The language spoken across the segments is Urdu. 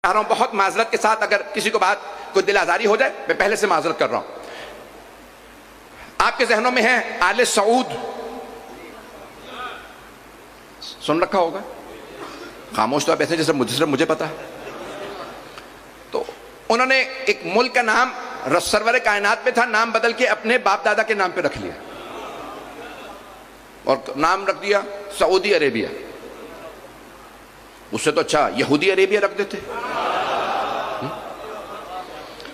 آ رہا ہوں بہت معذرت کے ساتھ، اگر کسی کو بات کوئی دل آزاری ہو جائے میں پہلے سے معذرت کر رہا ہوں. آپ کے ذہنوں میں ہے آل سعود، سن رکھا ہوگا، خاموش تو آپ ایسے جیسے مجھے پتا ہے. تو انہوں نے ایک ملک کا نام سرور کائنات پہ تھا، نام بدل کے اپنے باپ دادا کے نام پہ رکھ لیا اور نام رکھ دیا سعودی عربیہ. اس سے تو اچھا یہودی عربیہ رکھ دیتے.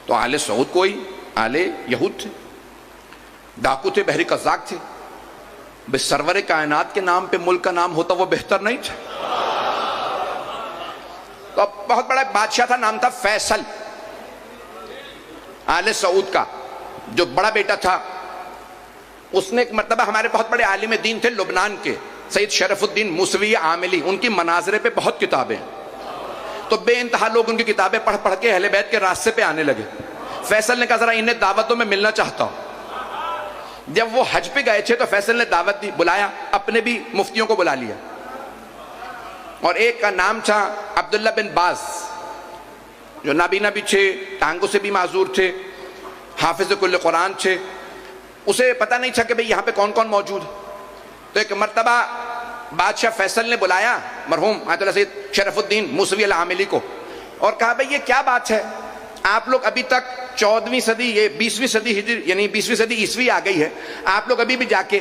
تو آل سعود کوئی آل یہود تھے، ڈاکو تھے، بحری قزاق تھے. بس سرور کائنات کے نام پہ ملک کا نام ہوتا وہ بہتر نہیں تھا؟ تو بہت بڑا بادشاہ تھا، نام تھا فیصل. آل سعود کا جو بڑا بیٹا تھا، اس نے ایک مرتبہ، ہمارے بہت بڑے عالم دین تھے لبنان کے سید شرف الدین موسوی عاملی، ان کی مناظرے پہ بہت کتابیں، تو بے انتہا لوگ ان کی کتابیں پڑھ پڑھ کے اہل بیت کے راستے پہ آنے لگے. فیصل نے کہا ذرا انہیں دعوت دو، میں ملنا چاہتا ہوں. جب وہ حج پہ گئے تھے تو فیصل نے دعوت دی، بلایا، اپنے بھی مفتیوں کو بلا لیا. اور ایک کا نام تھا عبداللہ بن باز، جو نابینا بھی تھے، ٹانگوں سے بھی معذور تھے، حافظ کل قرآن تھے. اسے پتہ نہیں تھا کہ بھئی یہاں پہ کون کون موجود. تو ایک مرتبہ بادشاہ فیصل نے بلایا مرحوم آیت اللہ سید شرف الدین موسوی العاملی کو اور کہا بھئی یہ کیا بات ہے، آپ لوگ ابھی تک 14ویں صدی، یہ 20ویں صدی ہجری یعنی 20ویں صدی عیسوی آ گئی ہے، آپ لوگ ابھی بھی جا کے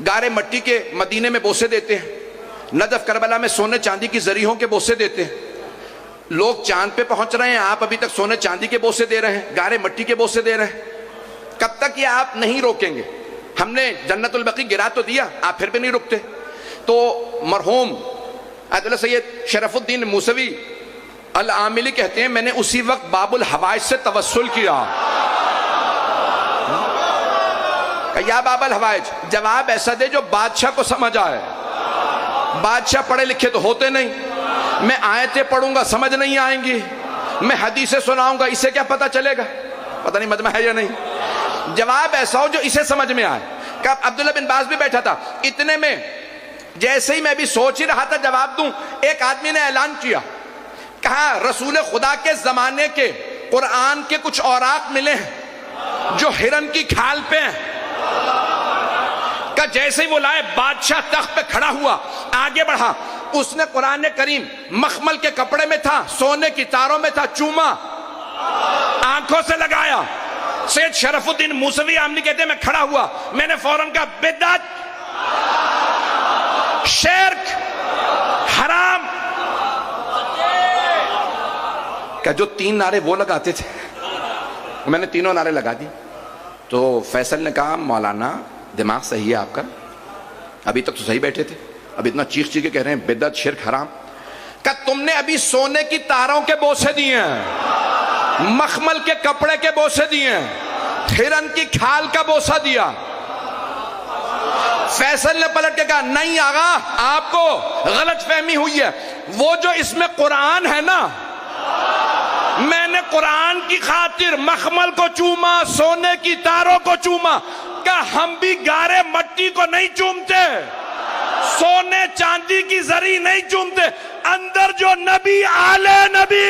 گارے مٹی کے مدینے میں بوسے دیتے ہیں، نجف کربلا میں سونے چاندی کی زریحوں کے بوسے دیتے ہیں. لوگ چاند پہ پہنچ رہے ہیں، آپ ابھی تک سونے چاندی کے بوسے دے رہے ہیں، گارے مٹی کے بوسے دے رہے ہیں. کب تک یہ آپ نہیں روکیں گے؟ ہم نے جنت البقیع گرا تو دیا، آپ پھر بھی نہیں رکتے. تو مرحوم آیت اللہ سید شرف الدین موسوی العاملی کہتے ہیں میں نے اسی وقت باب الحوائج سے توسل کیا. کہ یا باب الحوائج، جواب ایسا دے جو بادشاہ کو سمجھ آئے. بادشاہ پڑھے لکھے تو ہوتے نہیں، میں آیتیں پڑھوں گا سمجھ نہیں آئیں گی، میں حدیثیں سناؤں گا اسے کیا پتہ چلے گا، پتہ نہیں مجمع ہے یا نہیں. جواب ایسا ہو جو اسے سمجھ میں آئے. کہ عبداللہ بن باز بھی بیٹھا تھا. اتنے میں جیسے ہی میں بھی سوچ ہی رہا تھا جواب دوں، ایک آدمی نے اعلان کیا، کہا رسول خدا کے زمانے کے قرآن کے کچھ اوراق ملے ہیں جو ہرن کی کھال پہ ہیں. کہ جیسے ہی وہ لائے، بادشاہ تخت پہ کھڑا ہوا، آگے بڑھا، اس نے قرآن کریم مخمل کے کپڑے میں تھا، سونے کی تاروں میں تھا، چوما، آنکھوں سے لگایا. سید شرف الدین موسوی عاملی کہتے ہیں میں کھڑا ہوا، میں نے فوراً کہا بدعت، شرک، حرام. کہ جو 3 نعرے وہ لگاتے تھے میں نے تینوں نعرے لگا دی. تو فیصل نے کہا مولانا دماغ صحیح ہے آپ کا، ابھی تک تو صحیح بیٹھے تھے، اب اتنا چیخ چیخ کے کہہ رہے ہیں بدعت، شرک، حرام. کہ تم نے ابھی سونے کی تاروں کے بوسے دیے ہیں، مخمل کے کپڑے کے بوسے دیے ہیں، ہرن کی کھال کا بوسہ دیا. فیصل نے پلٹ کے کہا نہیں آغا، آپ کو غلط فہمی ہوئی ہے، وہ جو اس میں قرآن ہے نا، میں نے قرآن کی خاطر مخمل کو چوما، سونے کی تاروں کو چوما. کہ ہم بھی گارے مٹی کو نہیں چومتے، سونے چاندی کی زری نہیں چومتے، اندر جو نبی آلے نبی